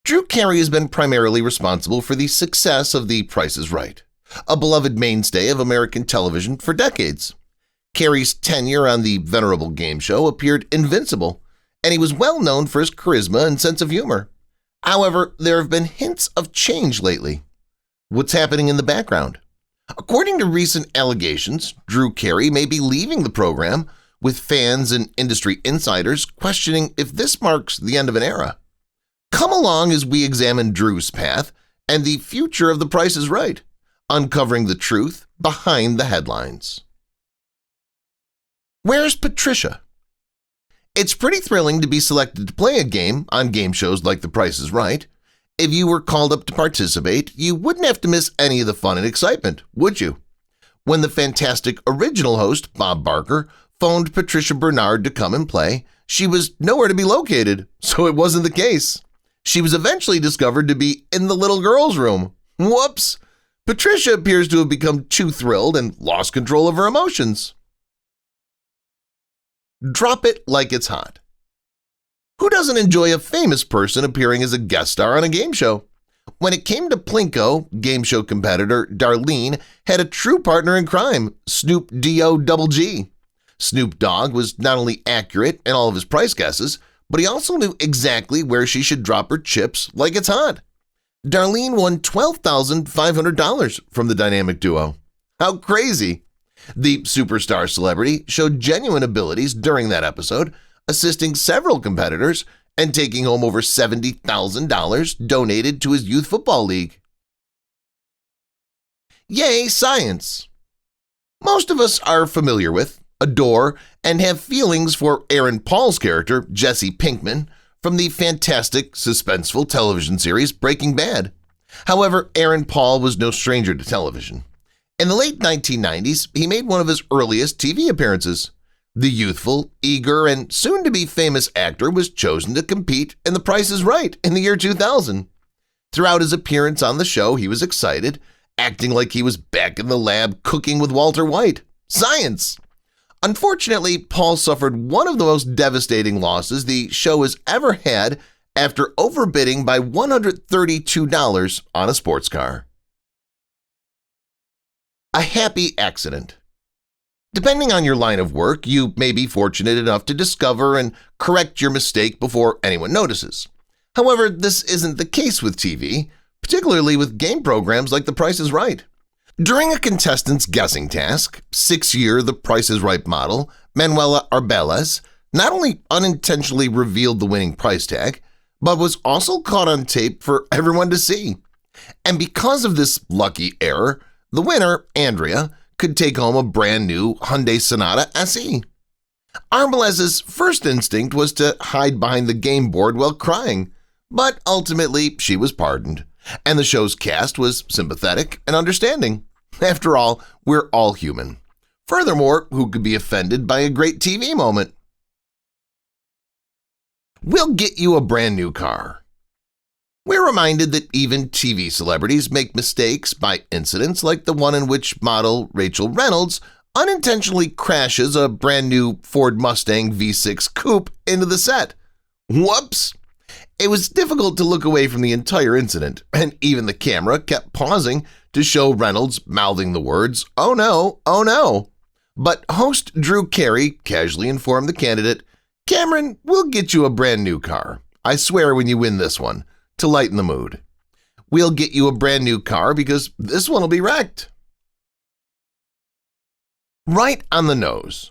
Drew Carey has been primarily responsible for the success of The Price is Right, a beloved mainstay of American television for decades. Carey's tenure on the venerable game show appeared invincible, and he was well known for his charisma and sense of humor. However, there have been hints of change lately. What's happening in the background? According to recent allegations, Drew Carey may be leaving the program, with fans and industry insiders questioning if this marks the end of an era. Come along as we examine Drew's path and the future of The Price is Right, uncovering the truth behind the headlines. Where's Patricia? It's pretty thrilling to be selected to play a game on game shows like The Price is Right. If you were called up to participate, you wouldn't have to miss any of the fun and excitement, would you? When the fantastic original host, Bob Barker, phoned Patricia Bernard to come and play, she was nowhere to be located, so it wasn't the case. She was eventually discovered to be in the little girl's room. Whoops! Patricia appears to have become too thrilled and lost control of her emotions. Drop it like it's hot. Who doesn't enjoy a famous person appearing as a guest star on a game show? When it came to Plinko, game show competitor Darlene had a true partner in crime, Snoop D-O-double-G. Snoop Dogg was not only accurate in all of his price guesses, but he also knew exactly where she should drop her chips like it's hot. Darlene won $12,500 from the dynamic duo. How crazy! The superstar celebrity showed genuine abilities during that episode, assisting several competitors and taking home over $70,000 donated to his youth football league. Yay, science! Most of us are familiar with, adore, and have feelings for Aaron Paul's character, Jesse Pinkman, from the fantastic, suspenseful television series Breaking Bad. However, Aaron Paul was no stranger to television. In the late 1990s, he made one of his earliest TV appearances. The youthful, eager, and soon-to-be famous actor was chosen to compete in The Price is Right in the year 2000. Throughout his appearance on the show, he was excited, acting like he was back in the lab cooking with Walter White. Science! Unfortunately, Paul suffered one of the most devastating losses the show has ever had after overbidding by $132 on a sports car. A happy accident. Depending on your line of work, you may be fortunate enough to discover and correct your mistake before anyone notices. However, this isn't the case with TV, particularly with game programs like The Price is Right. During a contestant's guessing task, 6-year The Price is Right model, Manuela Arbelas, not only unintentionally revealed the winning price tag, but was also caught on tape for everyone to see. And because of this lucky error, the winner, Andrea, could take home a brand new Hyundai Sonata SE. Arbelas's first instinct was to hide behind the game board while crying, but ultimately she was pardoned, and the show's cast was sympathetic and understanding. After all, we're all human. Furthermore, who could be offended by a great TV moment? We'll get you a brand new car. We're reminded that even TV celebrities make mistakes by incidents like the one in which model Rachel Reynolds unintentionally crashes a brand new Ford Mustang V6 coupe into the set. Whoops! It was difficult to look away from the entire incident, and even the camera kept pausing to show Reynolds mouthing the words, "Oh no, oh no." But host Drew Carey casually informed the candidate, "Cameron, we'll get you a brand new car. I swear when you win this one, to lighten the mood. We'll get you a brand new car because this one will be wrecked." Right on the nose.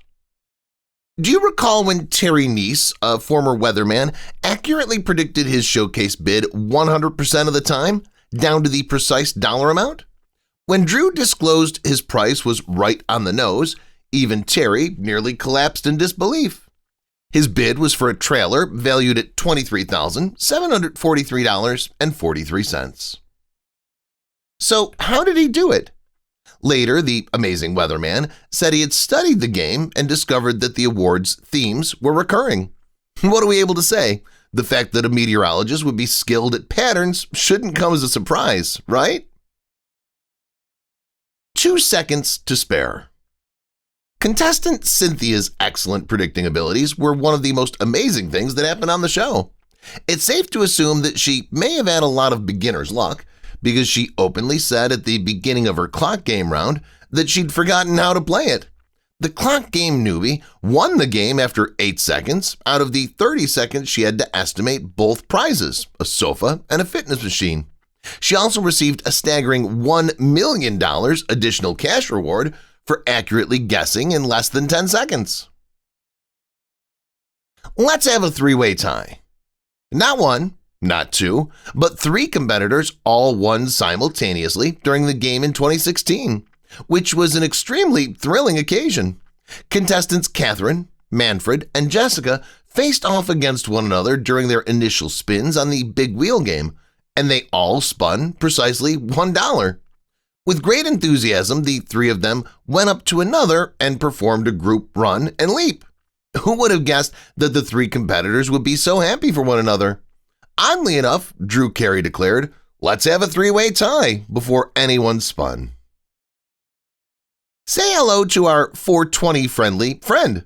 Do you recall when Terry Neese, a former weatherman, accurately predicted his showcase bid 100% of the time, down to the precise dollar amount? When Drew disclosed his price was right on the nose, even Terry nearly collapsed in disbelief. His bid was for a trailer valued at $23,743.43. So how did he do it? Later, the amazing weatherman said he had studied the game and discovered that the award's themes were recurring. What are we able to say? The fact that a meteorologist would be skilled at patterns shouldn't come as a surprise, right? 2 seconds to spare. Contestant Cynthia's excellent predicting abilities were one of the most amazing things that happened on the show. It's safe to assume that she may have had a lot of beginner's luck because she openly said at the beginning of her clock game round that she'd forgotten how to play it. The clock game newbie won the game after 8 seconds out of the 30 seconds she had to estimate both prizes, a sofa and a fitness machine. She also received a staggering $1 million additional cash reward for accurately guessing in less than 10 seconds. Let's have a three-way tie. Not one, not two, but 3 competitors all won simultaneously during the game in 2016, which was an extremely thrilling occasion. Contestants Catherine, Manfred, and Jessica faced off against one another during their initial spins on the Big Wheel game, and they all spun precisely $1. With great enthusiasm, the 3 of them went up to another and performed a group run and leap. Who would have guessed that the 3 competitors would be so happy for one another? Oddly enough, Carey declared, "Let's have a three-way tie," before anyone spun. Say hello to our 420-friendly friend.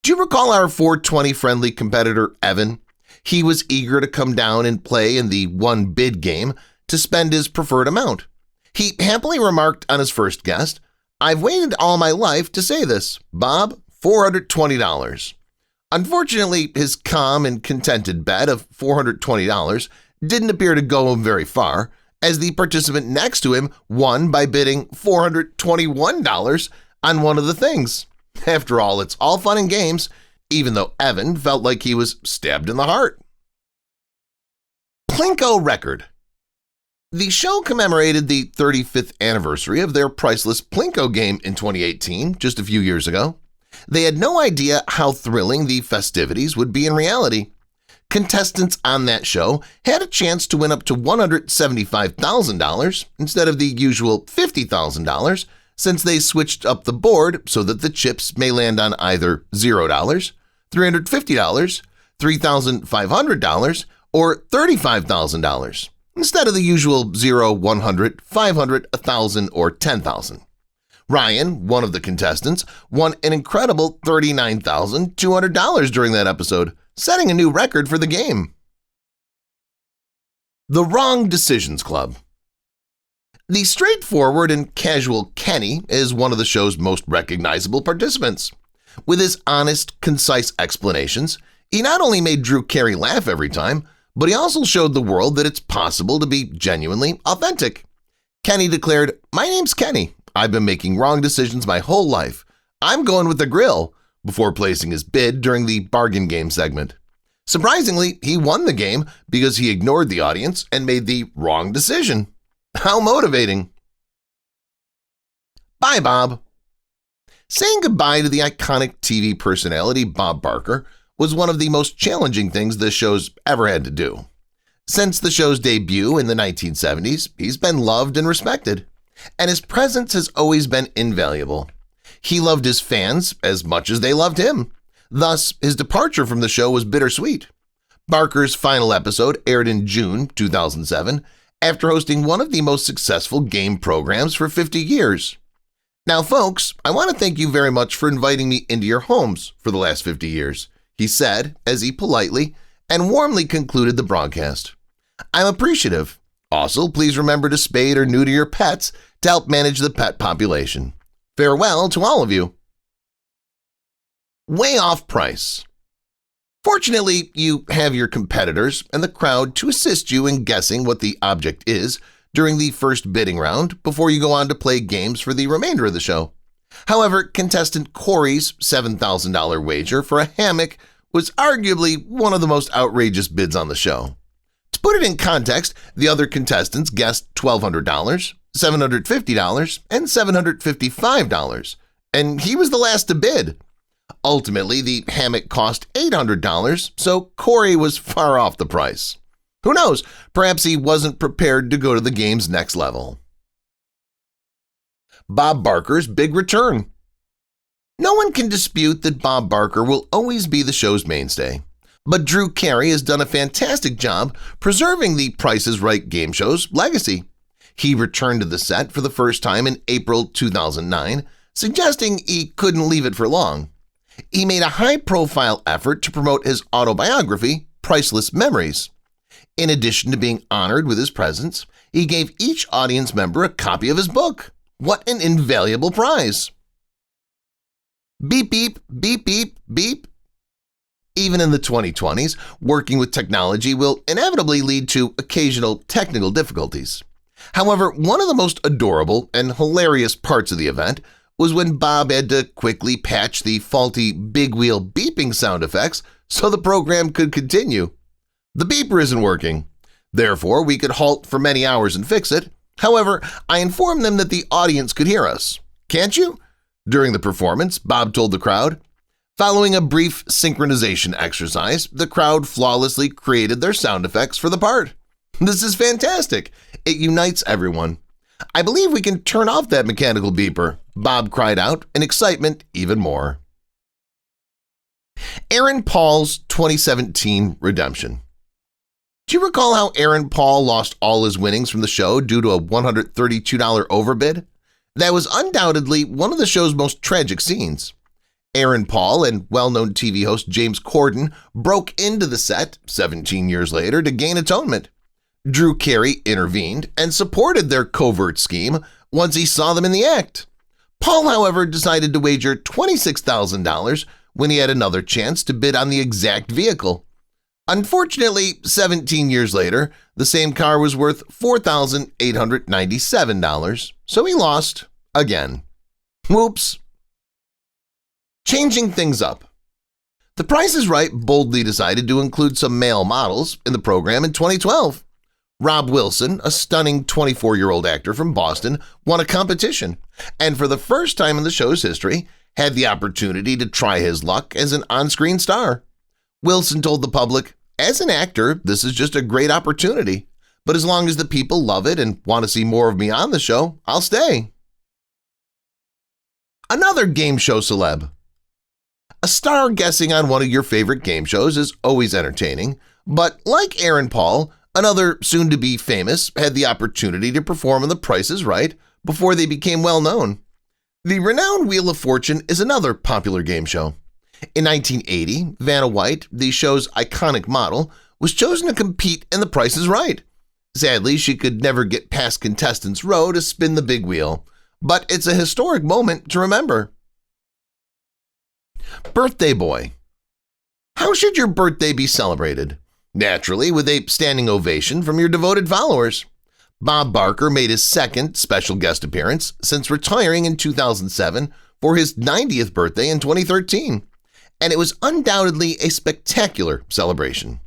Do you recall our 420-friendly competitor, Evan? He was eager to come down and play in the one-bid game to spend his preferred amount. He happily remarked on his first guest, "I've waited all my life to say this. Bob, $420. Unfortunately, his calm and contented bet of $420 didn't appear to go him very far, as the participant next to him won by bidding $421 on one of the things. After all, it's all fun and games, even though Evan felt like he was stabbed in the heart. Plinko record. The show commemorated the 35th anniversary of their priceless Plinko game in 2018, just a few years ago. They had no idea how thrilling the festivities would be in reality. Contestants on that show had a chance to win up to $175,000 instead of the usual $50,000, since they switched up the board so that the chips may land on either $0, $350, $3,500, or $35,000, instead of the usual 0, 100, 500, 1,000, or 10,000. Ryan, one of the contestants, won an incredible $39,200 during that episode, setting a new record for the game. The Wrong Decisions Club. The straightforward and casual Kenny is one of the show's most recognizable participants. With his honest, concise explanations, he not only made Carey laugh every time, but he also showed the world that it's possible to be genuinely authentic. Kenny declared, "My name's Kenny. I've been making wrong decisions my whole life. I'm going with the grill," before placing his bid during the bargain game segment. Surprisingly, he won the game because he ignored the audience and made the wrong decision. How motivating. Bye, Bob. Saying goodbye to the iconic TV personality Bob Barker was one of the most challenging things the show's ever had to do. Since the show's debut in the 1970s, he's been loved and respected, and his presence has always been invaluable. He loved his fans as much as they loved him. Thus, his departure from the show was bittersweet. Barker's final episode aired in June 2007 after hosting one of the most successful game programs for 50 years. Now, folks, I want to thank you very much for inviting me into your homes for the last 50 years, he said as he politely and warmly concluded the broadcast. I'm appreciative. Also, please remember to spade or neuter your pets to help manage the pet population. Farewell to all of you. Way off price. Fortunately, you have your competitors and the crowd to assist you in guessing what the object is during the first bidding round before you go on to play games for the remainder of the show. However, contestant Corey's $7,000 wager for a hammock was arguably one of the most outrageous bids on the show. To put it in context, the other contestants guessed $1,200, $750, and $755, and he was the last to bid. Ultimately, the hammock cost $800, so Carey was far off the price. Who knows, perhaps he wasn't prepared to go to the game's next level. Bob Barker's big return. No one can dispute that Bob Barker will always be the show's mainstay, but Carey has done a fantastic job preserving the Price is Right game show's legacy. He returned to the set for the first time in April 2009, suggesting he couldn't leave it for long. He made a high-profile effort to promote his autobiography, priceless memories. In addition to being honored with his presence, he gave each audience member a copy of his book. What an invaluable prize! Beep, beep, beep, beep, beep. Even in the 2020s, working with technology will inevitably lead to occasional technical difficulties. However, one of the most adorable and hilarious parts of the event was when Bob had to quickly patch the faulty big wheel beeping sound effects so the program could continue. The beeper isn't working. Therefore, we could halt for many hours and fix it. However, I informed them that the audience could hear us. Can't you? During the performance, Bob told the crowd. Following a brief synchronization exercise, the crowd flawlessly created their sound effects for the part. This is fantastic. It unites everyone. I believe we can turn off that mechanical beeper, Bob cried out in excitement even more. Aaron Paul's 2017 redemption. Do you recall how Aaron Paul lost all his winnings from the show due to a $132 overbid? That was undoubtedly one of the show's most tragic scenes. Aaron Paul and well-known TV host James Corden broke into the set 17 years later to gain atonement. Drew Carey intervened and supported their covert scheme once he saw them in the act. Paul, however, decided to wager $26,000 when he had another chance to bid on the exact vehicle. Unfortunately, 17 years later, the same car was worth $4,897, so he lost again. Whoops. Changing things up. The Price is Right boldly decided to include some male models in the program in 2012. Rob Wilson, a stunning 24-year-old actor from Boston, won a competition, and for the first time in the show's history, had the opportunity to try his luck as an on-screen star. Wilson told the public, "As an actor, this is just a great opportunity, but as long as the people love it and want to see more of me on the show, I'll stay." Another game show celeb. A star guessing on one of your favorite game shows is always entertaining, but like Aaron Paul, another soon-to-be famous had the opportunity to perform on The Price is Right before they became well-known. The renowned Wheel of Fortune is another popular game show. In 1980, Vanna White, the show's iconic model, was chosen to compete in The Price is Right. Sadly, she could never get past contestants' row to spin the big wheel, but it's a historic moment to remember. Birthday boy. How should your birthday be celebrated? Naturally, with a standing ovation from your devoted followers. Bob Barker made his second special guest appearance since retiring in 2007 for his 90th birthday in 2013, and it was undoubtedly a spectacular celebration.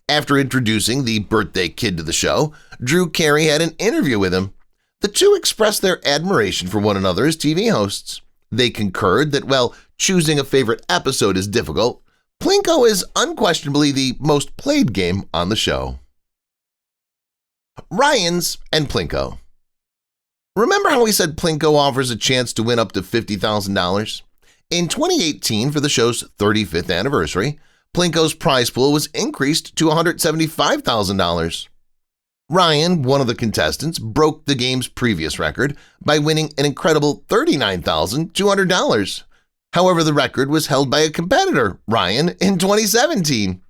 After introducing the birthday kid to the show, Drew Carey had an interview with him. The two expressed their admiration for one another as TV hosts. They concurred that while choosing a favorite episode is difficult, Plinko is unquestionably the most played game on the show. Ryan's and Plinko. Remember how we said Plinko offers a chance to win up to $50,000? In 2018, for the show's 35th anniversary, Plinko's prize pool was increased to $175,000. Ryan, one of the contestants, broke the game's previous record by winning an incredible $39,200. However, the record was held by a competitor, Ryan, in 2017.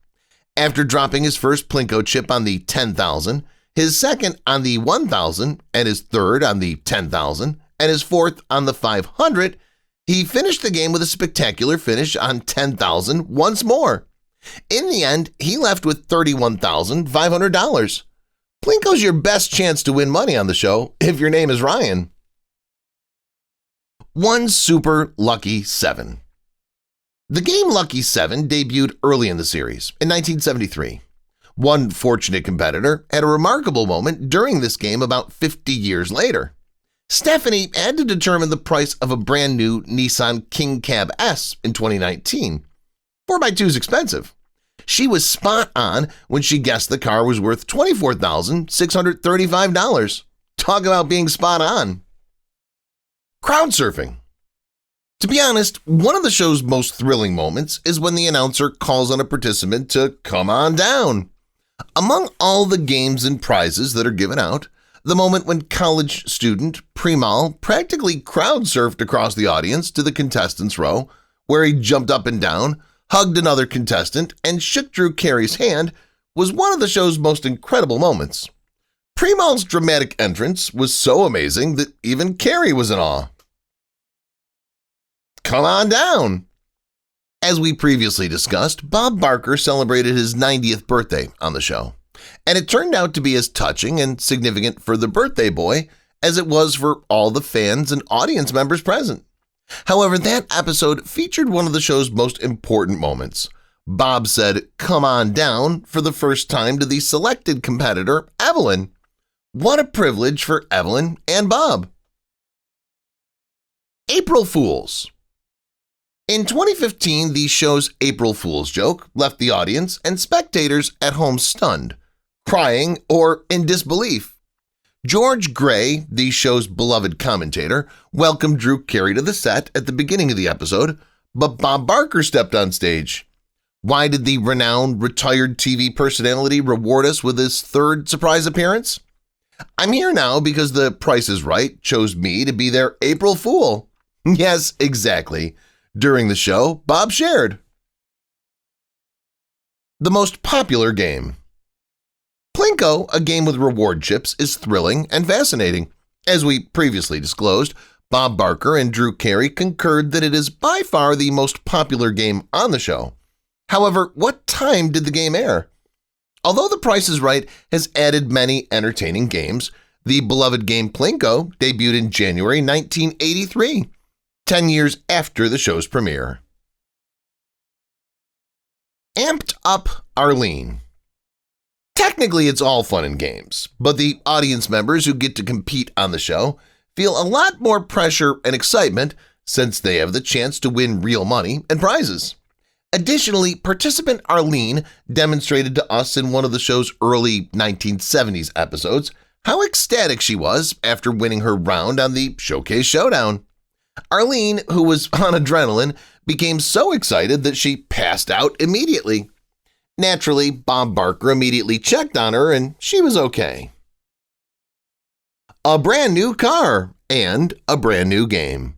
After dropping his first Plinko chip on the $10,000, his second on the $1,000, and his third on the $10,000, and his fourth on the $500, he finished the game with a spectacular finish on $10,000 once more. In the end, he left with $31,500. Plinko's your best chance to win money on the show if your name is Ryan. One Super Lucky 7. The game Lucky 7 debuted early in the series, in 1973. One fortunate competitor had a remarkable moment during this game about 50 years later. Stephanie had to determine the price of a brand new Nissan King Cab S in 2019. 4x2 is expensive. She was spot on when she guessed the car was worth $24,635. Talk about being spot on. Crowd surfing. To be honest, one of the show's most thrilling moments is when the announcer calls on a participant to come on down. Among all the games and prizes that are given out, the moment when college student Primal practically crowd surfed across the audience to the contestants' row, where he jumped up and down, hugged another contestant, and shook Drew Carey's hand was one of the show's most incredible moments. Primal's dramatic entrance was so amazing that even Carey was in awe. Come on down! As we previously discussed, Bob Barker celebrated his 90th birthday on the show, and it turned out to be as touching and significant for the birthday boy as it was for all the fans and audience members present. However, that episode featured one of the show's most important moments. Bob said, "Come on down," for the first time to the selected competitor, Evelyn. What a privilege for Evelyn and Bob. April Fools. In 2015, the show's April Fool's joke left the audience and spectators at home stunned, crying, or in disbelief. George Gray, the show's beloved commentator, welcomed Drew Carey to the set at the beginning of the episode, but Bob Barker stepped on stage. Why did the renowned retired TV personality reward us with his third surprise appearance? I'm here now because The Price is Right chose me to be their April Fool. Yes, exactly. During the show, Bob shared. The most popular game. Plinko, a game with reward chips, is thrilling and fascinating. As we previously disclosed, Bob Barker and Drew Carey concurred that it is by far the most popular game on the show. However, what time did the game air? Although The Price is Right has added many entertaining games, the beloved game Plinko debuted in January 1983, 10 years after the show's premiere. Amped Up Arlene. Technically, it's all fun and games, but the audience members who get to compete on the show feel a lot more pressure and excitement since they have the chance to win real money and prizes. Additionally, participant Arlene demonstrated to us in one of the show's early 1970s episodes how ecstatic she was after winning her round on the Showcase Showdown. Arlene, who was on adrenaline, became so excited that she passed out immediately. Naturally, Bob Barker immediately checked on her and she was okay. A brand new car and a brand new game.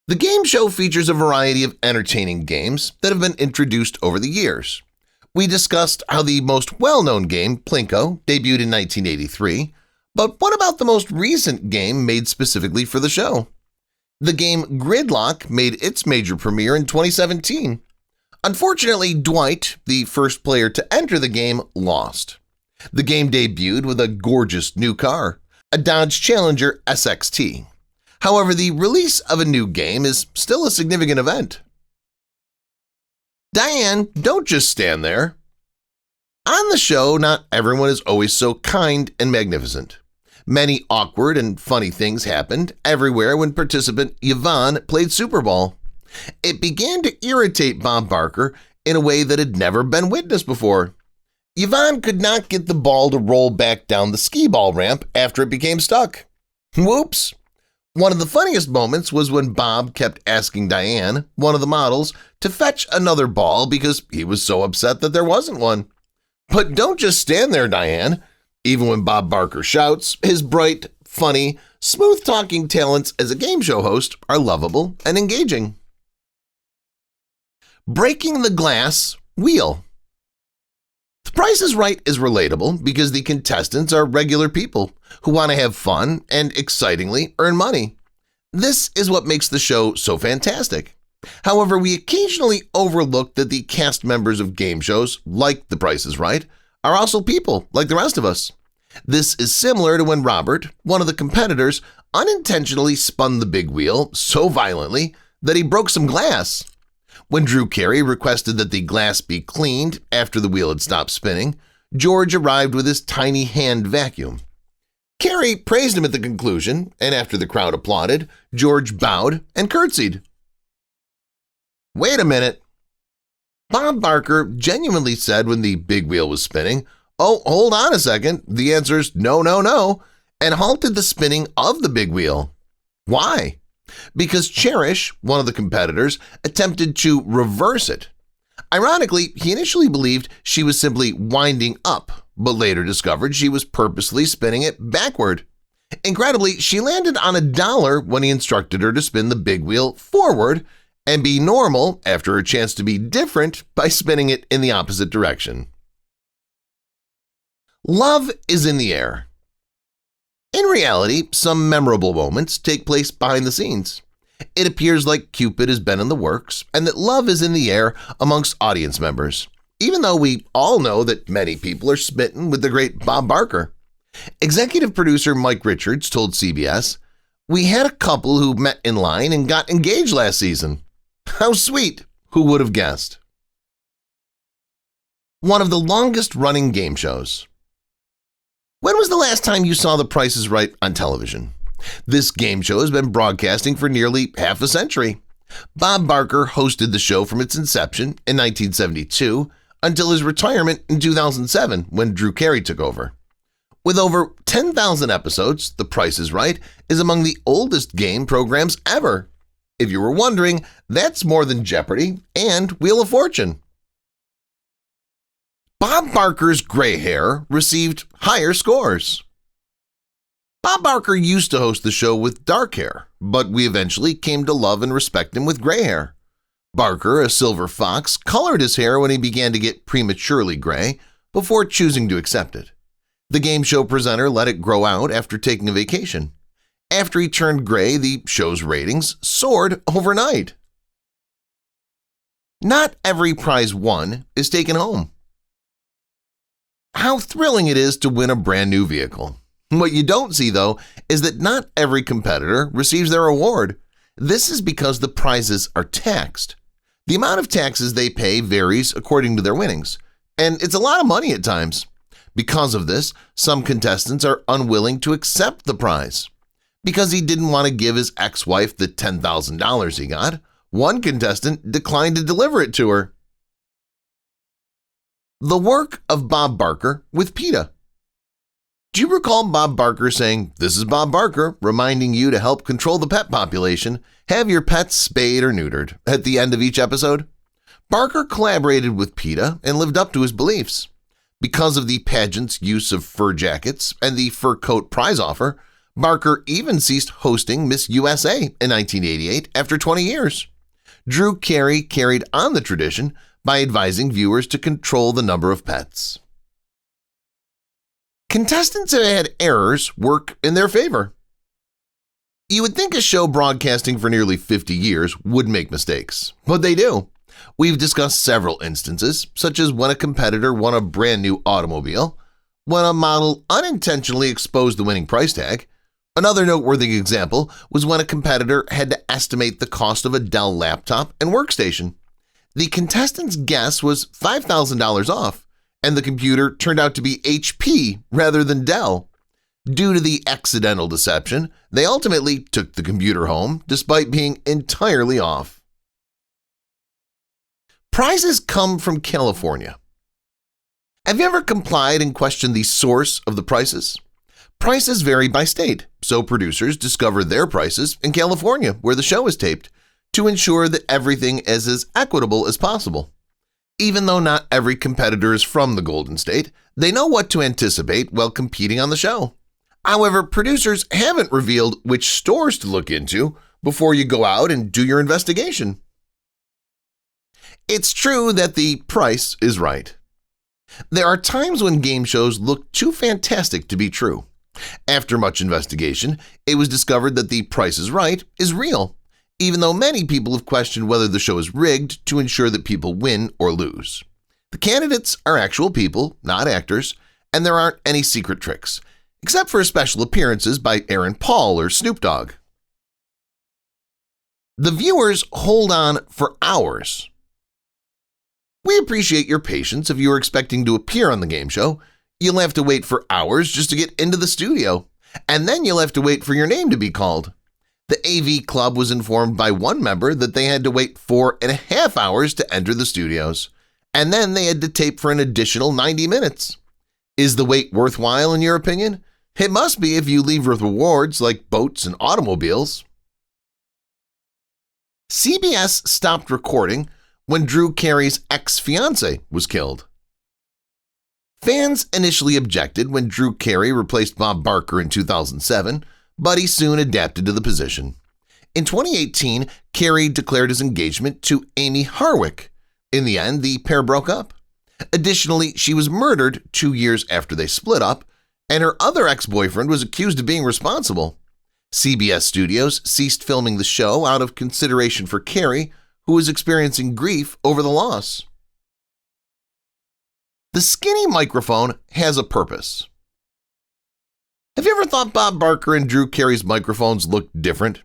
The game show features a variety of entertaining games that have been introduced over the years. We discussed how the most well-known game, Plinko, debuted in 1983, but what about the most recent game made specifically for the show? The game Gridlock made its major premiere in 2017. Unfortunately, Dwight, the first player to enter the game, lost. The game debuted with a gorgeous new car, a Dodge Challenger SXT. However, the release of a new game is still a significant event. Diane, don't just stand there. On the show, not everyone is always so kind and magnificent. Many awkward and funny things happened everywhere when participant Yvonne played Super Ball. It began to irritate Bob Barker in a way that had never been witnessed before. Yvonne could not get the ball to roll back down the skee ball ramp after it became stuck. Whoops! One of the funniest moments was when Bob kept asking Diane, one of the models, to fetch another ball because he was so upset that there wasn't one. But don't just stand there, Diane. Even when Bob Barker shouts, his bright, funny, smooth-talking talents as a game show host are lovable and engaging. Breaking the glass wheel. The Price is Right is relatable because the contestants are regular people who want to have fun and, excitingly, earn money. This is what makes the show so fantastic. However, we occasionally overlook that the cast members of game shows, like The Price is Right, are also people like the rest of us. This is similar to when Robert, one of the competitors, unintentionally spun the big wheel so violently that he broke some glass. When Drew Carey requested that the glass be cleaned after the wheel had stopped spinning, George arrived with his tiny hand vacuum. Carey praised him at the conclusion, and after the crowd applauded, George bowed and curtsied. Wait a minute. Bob Barker genuinely said when the big wheel was spinning, "Oh, hold on a second, the answer's no, no, no," and halted the spinning of the big wheel. Why? Because Cherish, one of the competitors, attempted to reverse it. Ironically, he initially believed she was simply winding up, but later discovered she was purposely spinning it backward. Incredibly, she landed on $1 when he instructed her to spin the big wheel forward, and be normal after a chance to be different by spinning it in the opposite direction. Love is in the air. In reality, some memorable moments take place behind the scenes. It appears like Cupid has been in the works and that love is in the air amongst audience members, even though we all know that many people are smitten with the great Bob Barker. Executive producer Mike Richards told CBS, "We had a couple who met in line and got engaged last season. How sweet, who would have guessed?" One of the longest-running game shows. When was the last time you saw The Price is Right on television? This game show has been broadcasting for nearly half a century. Bob Barker hosted the show from its inception in 1972 until his retirement in 2007 when Drew Carey took over. With over 10,000 episodes, The Price is Right is among the oldest game programs ever. If you were wondering, that's more than Jeopardy and Wheel of Fortune. Bob Barker's gray hair received higher scores. Bob Barker used to host the show with dark hair, but we eventually came to love and respect him with gray hair. Barker, a silver fox, colored his hair when he began to get prematurely gray before choosing to accept it. The game show presenter let it grow out after taking a vacation. After he turned gray, the show's ratings soared overnight. Not every prize won is taken home. How thrilling it is to win a brand new vehicle. What you don't see, though, is that not every competitor receives their award. This is because the prizes are taxed. The amount of taxes they pay varies according to their winnings, and it's a lot of money at times. Because of this, some contestants are unwilling to accept the prize. Because he didn't want to give his ex-wife the $10,000 he got, one contestant declined to deliver it to her. The work of Bob Barker with PETA. Do you recall Bob Barker saying, "This is Bob Barker, reminding you to help control the pet population, have your pets spayed or neutered," at the end of each episode? Barker collaborated with PETA and lived up to his beliefs. Because of the pageant's use of fur jackets and the fur coat prize offer, Barker even ceased hosting Miss USA in 1988 after 20 years. Drew Carey carried on the tradition by advising viewers to control the number of pets. Contestants who had errors work in their favor. You would think a show broadcasting for nearly 50 years would make mistakes, but they do. We've discussed several instances, such as when a competitor won a brand new automobile, when a model unintentionally exposed the winning price tag. Another noteworthy example was when a competitor had to estimate the cost of a Dell laptop and workstation. The contestant's guess was $5,000 off, and the computer turned out to be HP rather than Dell. Due to the accidental deception, they ultimately took the computer home despite being entirely off. Prizes come from California. Have you ever complied and questioned the source of the prices? Prices vary by state, so producers discover their prices in California, where the show is taped, to ensure that everything is as equitable as possible. Even though not every competitor is from the Golden State, they know what to anticipate while competing on the show. However, producers haven't revealed which stores to look into before you go out and do your investigation. It's true that the price is right. There are times when game shows look too fantastic to be true. After much investigation, it was discovered that The Price is Right is real, even though many people have questioned whether the show is rigged to ensure that people win or lose. The candidates are actual people, not actors, and there aren't any secret tricks, except for special appearances by Aaron Paul or Snoop Dogg. The viewers hold on for hours. We appreciate your patience if you are expecting to appear on the game show. You'll have to wait for hours just to get into the studio, and then you'll have to wait for your name to be called. The AV Club was informed by one member that they had to wait 4.5 hours to enter the studios, and then they had to tape for an additional 90 minutes. Is the wait worthwhile in your opinion? It must be if you leave with rewards like boats and automobiles. CBS stopped recording when Drew Carey's ex-fiancée was killed. Fans initially objected when Drew Carey replaced Bob Barker in 2007, but he soon adapted to the position. In 2018, Carey declared his engagement to Amy Harwick. In the end, the pair broke up. Additionally, she was murdered 2 years after they split up, and her other ex-boyfriend was accused of being responsible. CBS Studios ceased filming the show out of consideration for Carey, who was experiencing grief over the loss. The skinny microphone has a purpose. Have you ever thought Bob Barker and Drew Carey's microphones looked different?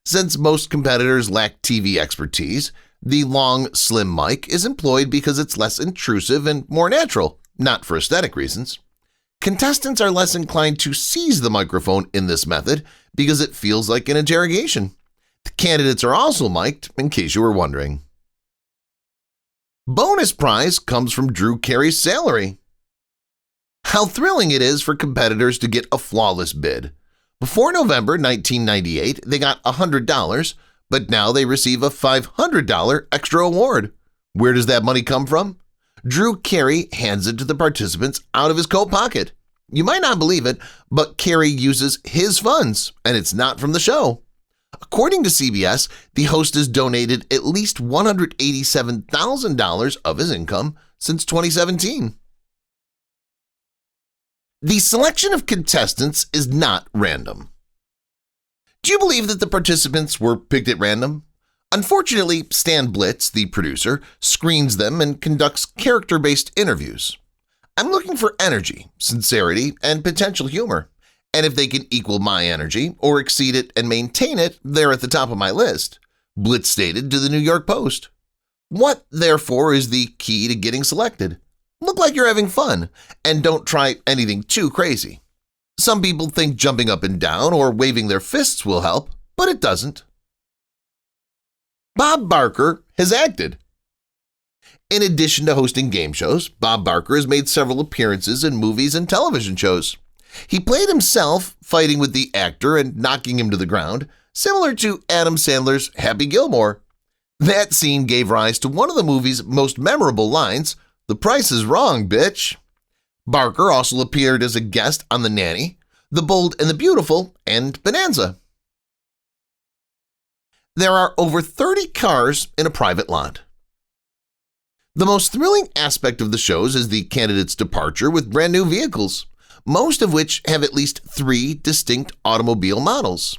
Since most competitors lack TV expertise, the long, slim mic is employed because it's less intrusive and more natural, not for aesthetic reasons. Contestants are less inclined to seize the microphone in this method because it feels like an interrogation. The candidates are also mic'd, in case you were wondering. Bonus prize comes from Drew Carey's salary. How thrilling it is for competitors to get a flawless bid. Before November 1998, they got $100, but now they receive a $500 extra award. Where does that money come from? Drew Carey hands it to the participants out of his coat pocket. You might not believe it, but Carey uses his funds, and it's not from the show. According to CBS, the host has donated at least $187,000 of his income since 2017. The selection of contestants is not random. Do you believe that the participants were picked at random? Unfortunately, Stan Blitz, the producer, screens them and conducts character-based interviews. I'm looking for energy, sincerity, and potential humor, and if they can equal my energy or exceed it and maintain it, they're at the top of my list, Blitz stated to the New York Post. What, therefore, is the key to getting selected? Look like you're having fun, and don't try anything too crazy. Some people think jumping up and down or waving their fists will help, but it doesn't. Bob Barker has acted. In addition to hosting game shows, Bob Barker has made several appearances in movies and television shows. He played himself fighting with the actor and knocking him to the ground, similar to Adam Sandler's Happy Gilmore. That scene gave rise to one of the movie's most memorable lines, "The price is wrong, bitch." Barker also appeared as a guest on The Nanny, The Bold and the Beautiful, and Bonanza. There are over 30 cars in a private lot. The most thrilling aspect of the shows is the candidates' departure with brand new vehicles, most of which have at least 3 distinct automobile models.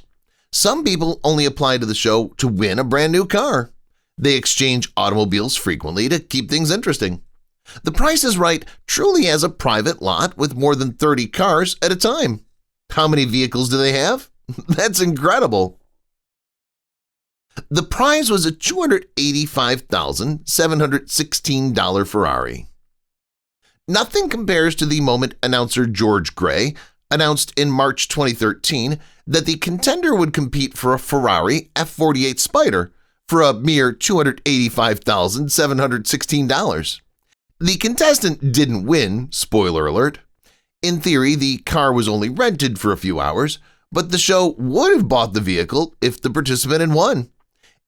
Some people only apply to the show to win a brand new car. They exchange automobiles frequently to keep things interesting. The Price is Right truly has a private lot with more than 30 cars at a time. How many vehicles do they have? That's incredible. The prize was a $285,716 Ferrari. Nothing compares to the moment announcer George Gray announced in March 2013 that the contender would compete for a Ferrari F48 Spider for a mere $285,716. The contestant didn't win, spoiler alert. In theory, the car was only rented for a few hours, but the show would have bought the vehicle if the participant had won.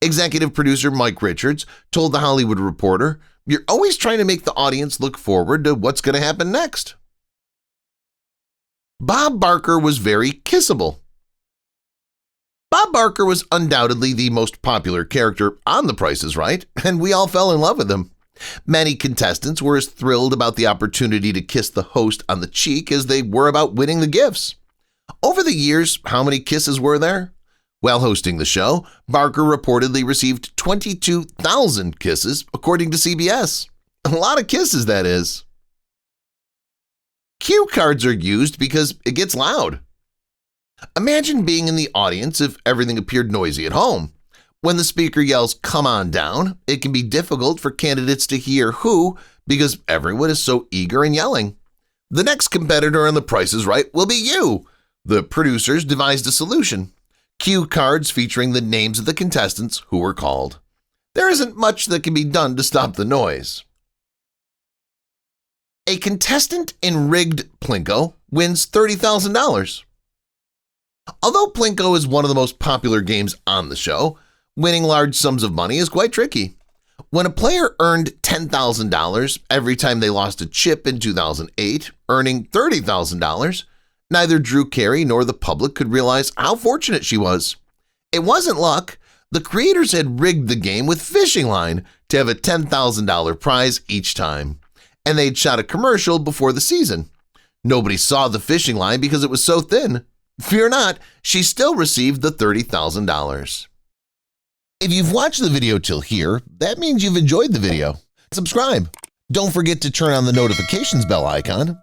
Executive producer Mike Richards told The Hollywood Reporter, "You're always trying to make the audience look forward to what's going to happen next." Bob Barker was very kissable. Bob Barker was undoubtedly the most popular character on The Price is Right, and we all fell in love with him. Many contestants were as thrilled about the opportunity to kiss the host on the cheek as they were about winning the gifts. Over the years, how many kisses were there? While hosting the show, Barker reportedly received 22,000 kisses, according to CBS. A lot of kisses, that is. Cue cards are used because it gets loud. Imagine being in the audience if everything appeared noisy at home. When the speaker yells, "Come on down," it can be difficult for candidates to hear who because everyone is so eager and yelling. The next competitor on The Price is Right will be you. The producers devised a solution. Cue cards featuring the names of the contestants who were called. There isn't much that can be done to stop the noise. A contestant in rigged Plinko wins $30,000. Although Plinko is one of the most popular games on the show, winning large sums of money is quite tricky. When a player earned $10,000 every time they lost a chip in 2008, earning $30,000, neither Drew Carey nor the public could realize how fortunate she was. It wasn't luck. The creators had rigged the game with fishing line to have a $10,000 prize each time, and they'd shot a commercial before the season. Nobody saw the fishing line because it was so thin. Fear not, she still received the $30,000. If you've watched the video till here, that means you've enjoyed the video. Subscribe. Don't forget to turn on the notifications bell icon